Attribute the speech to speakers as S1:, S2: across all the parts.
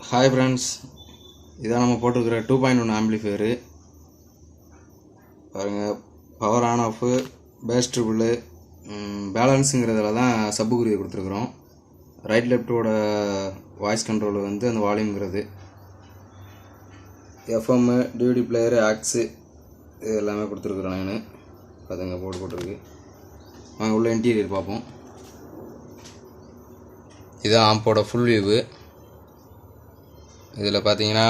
S1: Hi friends, இதான் நம்ம போட்டுக்கிற 2.1 amplifier. பாருங்க, power on off, bass treble, பேலன்ஸுங்கிறதுல தான் சப்புக்குரிய கொடுத்துருக்குறோம். ரைட் லெஃப்டோட வாய்ஸ் கண்ட்ரோல் வந்து அந்த வால்யூம்ங்கிறது, FM, டிவிடி பிளேயர், ஆக்ஸு இது எல்லாமே கொடுத்துருக்குறோம். நான் அதுங்க போட்டுருக்கு. வாங்க உள்ள இன்டீரியர் பார்ப்போம். இதுதான் ஆம்போட ஃபுல் வியூவு. இதில் பார்த்தீங்கன்னா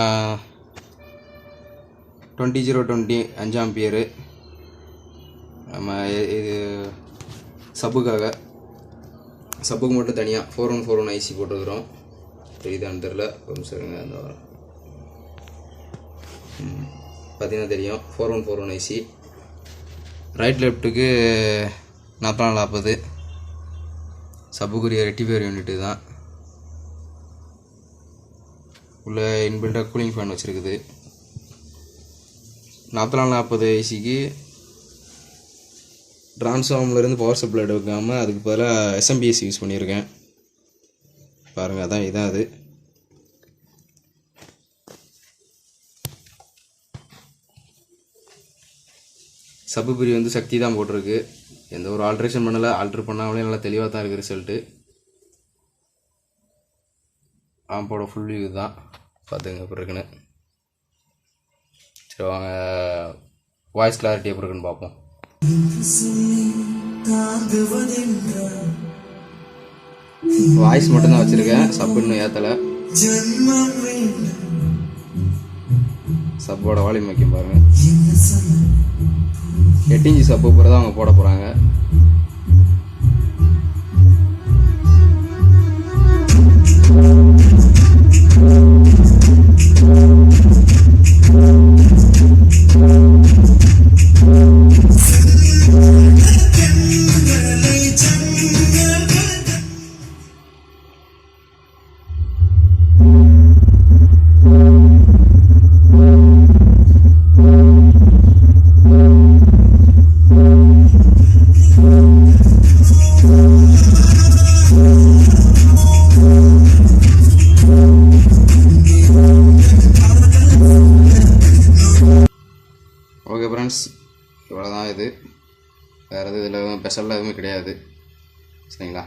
S1: 20/20 5 ஆம்பியரு. நம்ம இது சப்புக்கு மட்டும் தனியாக 4141 IC போட்டுருக்குறோம். இதுதான் தெரில, கொஞ்சம் சரிங்க. அந்த பார்த்தீங்கன்னா தெரியும், 4141 IC. ரைட் லெஃப்ட்டுக்கு 4440 சப்புக்குரிய ரெக்டிஃபையர் யூனிட்டு தான். உள்ள இன்பில்டாக கூலிங் ஃபேன் வச்சுருக்குது. 4440 ICக்கு ட்ரான்ஸ்ஃபார்மர்லேருந்து பவர் சப்ளை எடுக்காமல் அதுக்கு பதிலாக SMPS யூஸ் பண்ணியிருக்கேன். பாருங்கள், அதான் இதான் அது. சப்பு பிரி வந்து சக்தி தான் போட்டிருக்கு. எந்த ஒரு ஆல்ட்ரேஷன் பண்ணலை. ஆல்ட்ரு பண்ணாமலே நல்லா தெளிவாக தான் இருக்குது ரிசல்ட்டு. ஆம்போட ஃபுல் வியூ தான், பார்த்துங்க எப்படி இருக்குன்னு. சரி வாங்க வாய்ஸ் கிளாரிட்டி எப்படி இருக்குன்னு பார்ப்போம். வாய்ஸ் மட்டும்தான் வச்சுருக்கேன், சப்பு இன்னும் ஏற்றலை. சப்போட வால்யூம் வைக்கும் பாருங்கள். 8 இன்ச்சு சப்பு தான் அவங்க போட போகிறாங்க. ஓகே ஃப்ரெண்ட்ஸ், இவ்வளோ தான் இது. வேறு எதுவும் இதில் ஸ்பெஷலாக எதுவுமே கிடையாது. சரிங்களா?